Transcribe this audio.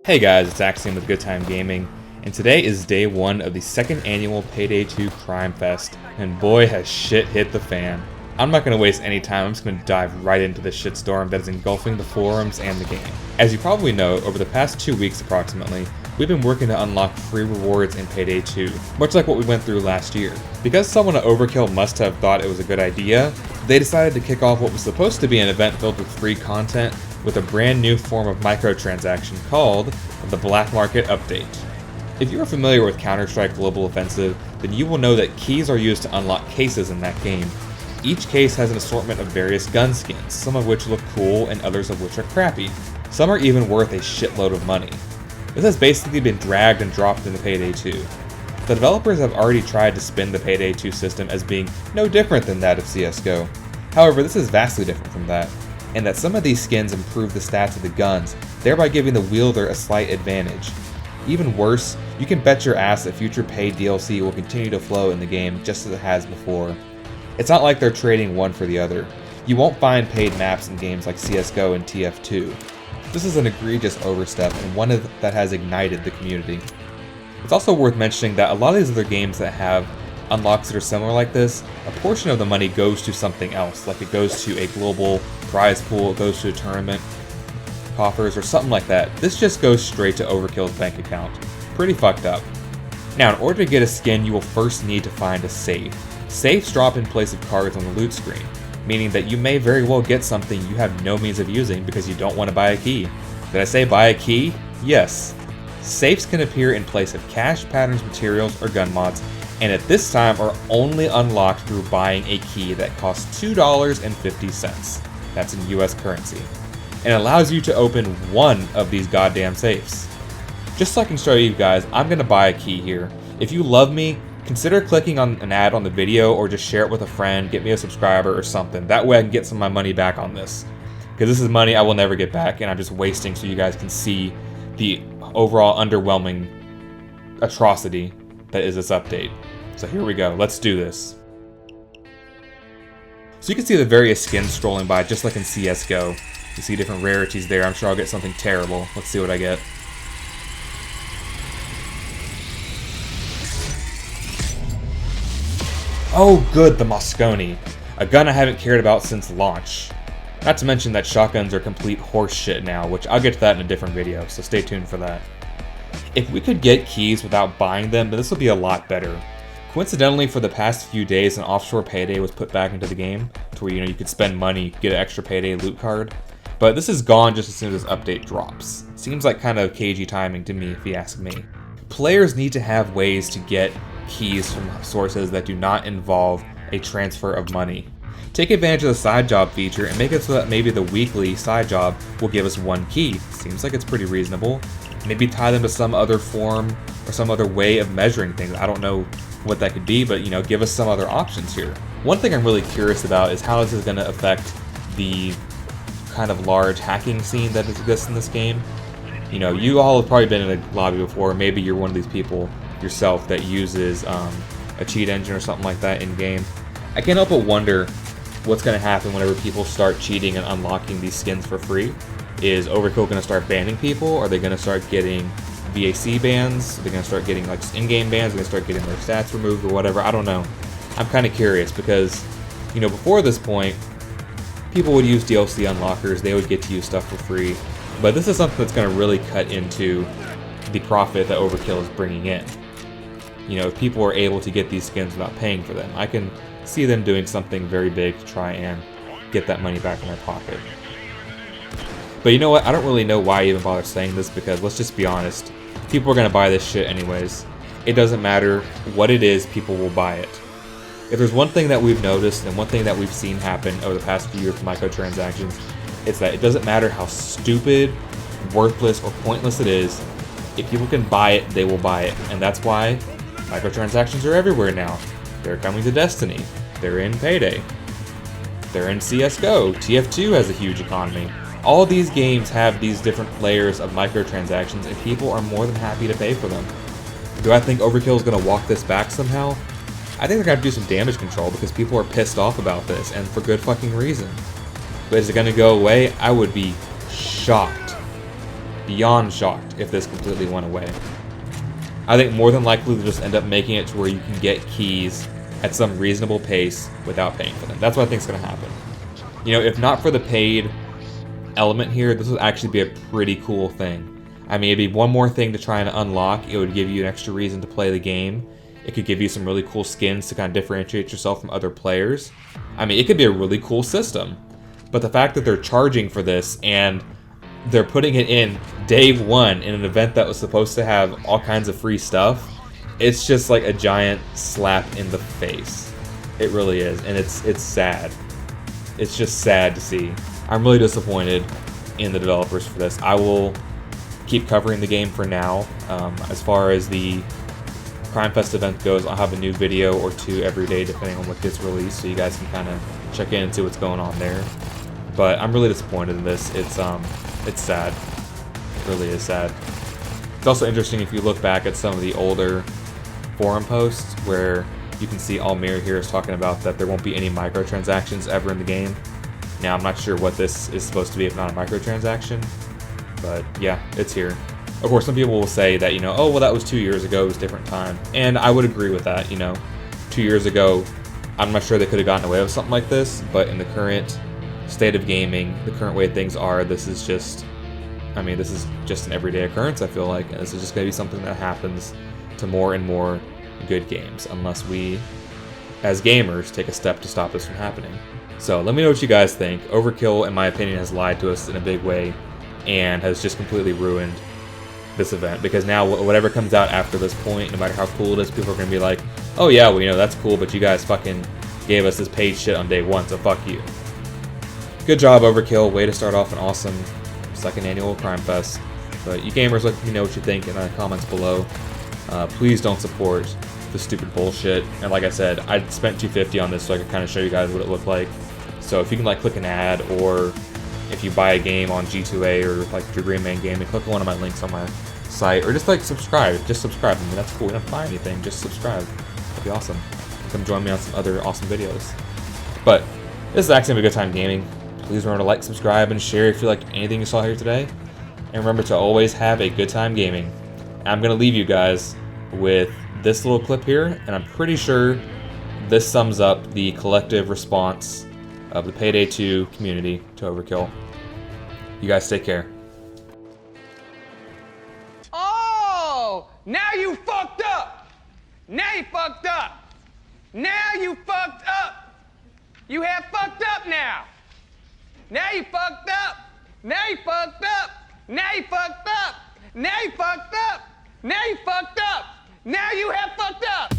Hey guys, it's Axiom with Good Time Gaming, and today is day one of the second annual Payday 2 Crimefest, and boy has shit hit the fan. I'm not going to waste any time, I'm just going to dive right into this shitstorm that is engulfing the forums and the game. As you probably know, over the past 2 weeks approximately, we've been working to unlock free rewards in Payday 2, much like what we went through last year. Because someone at Overkill must have thought it was a good idea, they decided to kick off what was supposed to be an event filled with free content with a brand new form of microtransaction called the Black Market Update. If you are familiar with Counter-Strike Global Offensive, then you will know that keys are used to unlock cases in that game. Each case has an assortment of various gun skins, some of which look cool and others of which are crappy. Some are even worth a shitload of money. This has basically been dragged and dropped into Payday 2. The developers have already tried to spin the Payday 2 system as being no different than that of CSGO. However, this is vastly different from that, in that some of these skins improve the stats of the guns, thereby giving the wielder a slight advantage. Even worse, you can bet your ass that future paid DLC will continue to flow in the game just as it has before. It's not like they're trading one for the other. You won't find paid maps in games like CSGO and TF2. This is an egregious overstep and one that has ignited the community. It's also worth mentioning that a lot of these other games that have unlocks that are similar like this, a portion of the money goes to something else, like it goes to a global prize pool, it goes to a tournament, coffers, or something like that. This just goes straight to Overkill's bank account. Pretty fucked up. Now, in order to get a skin, you will first need to find a safe. Safes drop in place of cards on the loot screen, meaning that you may very well get something you have no means of using because you don't want to buy a key. Did I say buy a key? Yes. Safes can appear in place of cash, patterns, materials, or gun mods, and at this time are only unlocked through buying a key that costs $2.50. That's in US currency. And allows you to open one of these goddamn safes. Just so I can show you guys, I'm going to buy a key here. If you love me, consider clicking on an ad on the video or just share it with a friend, get me a subscriber or something. That way I can get some of my money back on this. Because this is money I will never get back and I'm just wasting so you guys can see the overall underwhelming atrocity that is this update. So here we go, let's do this. So you can see the various skins strolling by just like in CSGO. You see different rarities there, I'm sure I'll get something terrible. Let's see what I get. Oh good, the Mosconi. A gun I haven't cared about since launch. Not to mention that shotguns are complete horse shit now, which I'll get to that in a different video, so stay tuned for that. If we could get keys without buying them, then this would be a lot better. Coincidentally, for the past few days, an offshore Payday was put back into the game, to where you could spend money, get an extra Payday loot card. But this is gone just as soon as this update drops. Seems like kind of cagey timing to me, if you ask me. Players need to have ways to get keys from sources that do not involve a transfer of money. Take advantage of the side job feature and make it so that maybe the weekly side job will give us one key. Seems like it's pretty reasonable. Maybe tie them to some other form or some other way of measuring things. I don't know what that could be, but give us some other options here. One thing I'm really curious about is how this is going to affect the kind of large hacking scene that exists in this game. You all have probably been in a lobby before. Maybe you're one of these people yourself that uses a cheat engine or something like that in game. I can't help but wonder what's going to happen whenever people start cheating and unlocking these skins for free. Is Overkill going to start banning people? Are they going to start getting VAC bans? Are they going to start getting like in-game bans? Are they going to start getting their stats removed or whatever? I don't know. I'm kind of curious because, before this point, people would use DLC unlockers. They would get to use stuff for free. But this is something that's going to really cut into the profit that Overkill is bringing in. If people are able to get these skins without paying for them, I can see them doing something very big to try and get that money back in their pocket. But you know what? I don't really know why I even bother saying this because let's just be honest. People are going to buy this shit anyways. It doesn't matter what it is, people will buy it. If there's one thing that we've noticed and one thing that we've seen happen over the past few years with microtransactions, it's that it doesn't matter how stupid, worthless, or pointless it is. If people can buy it, they will buy it. And that's why microtransactions are everywhere now. They're coming to Destiny. They're in Payday. They're in CSGO. TF2 has a huge economy. All these games have these different layers of microtransactions and people are more than happy to pay for them. Do I think Overkill is going to walk this back somehow? I think they're going to do some damage control because people are pissed off about this and for good fucking reason. But is it going to go away? I would be shocked beyond shocked if this completely went away. I think more than likely they'll just end up making it to where you can get keys at some reasonable pace without paying for them. That's what I think is going to happen. You know, if not for the paid element here, this would actually be a pretty cool thing. I mean, it'd be one more thing to try and unlock. It would give you an extra reason to play the game. It could give you some really cool skins to kind of differentiate yourself from other players. I mean, it could be a really cool system. But the fact that they're charging for this and they're putting it in day one in an event that was supposed to have all kinds of free stuff, it's just like a giant slap in the face. It really is, and it's sad. It's just sad to see. I'm really disappointed in the developers for this. I will keep covering the game for now. As far as the Crimefest event goes, I'll have a new video or two every day depending on what gets released, so you guys can kind of check in and see what's going on there. But I'm really disappointed in this. It's sad. It really is sad. It's also interesting if you look back at some of the older forum posts where you can see Almir here is talking about that there won't be any microtransactions ever in the game. Now, I'm not sure what this is supposed to be if not a microtransaction, but yeah, it's here. Of course, some people will say that, you know, oh, well, that was 2 years ago, it was a different time. And I would agree with that, you know. 2 years ago, I'm not sure they could have gotten away with something like this, but in the current state of gaming, the current way things are, this is just, I mean, this is just an everyday occurrence, I feel like. And this is just going to be something that happens to more and more good games, unless we, as gamers, take a step to stop this from happening. So let me know what you guys think. Overkill, in my opinion, has lied to us in a big way and has just completely ruined this event, because now whatever comes out after this point, no matter how cool it is, people are going to be like, oh yeah, well, you know, that's cool, but you guys fucking gave us this paid shit on day one, so fuck you. Good job, Overkill. Way to start off an awesome second annual Crimefest. But you gamers, let me know what you think in the comments below. Please don't support the stupid bullshit. And like I said, I spent $250 on this so I could kind of show you guys what it looked like. So if you can like click an ad, or if you buy a game on G2A or like your Green Man Gaming, click one of my links on my site, or just like subscribe. Just subscribe. I mean, that's cool. You don't have to buy anything. Just subscribe. That'd be awesome. Come join me on some other awesome videos. But this is actually a good time gaming. Please remember to like, subscribe, and share if you liked anything you saw here today. And remember to always have a good time gaming. I'm going to leave you guys with this little clip here, and I'm pretty sure this sums up the collective response of the Payday 2 community to Overkill. You guys take care. Oh, now you fucked up. Now you fucked up. Now you fucked up. You have fucked up now. Now you fucked up. Now you fucked up. Now you fucked up. Now you fucked up. Now you fucked up. Now you have fucked up.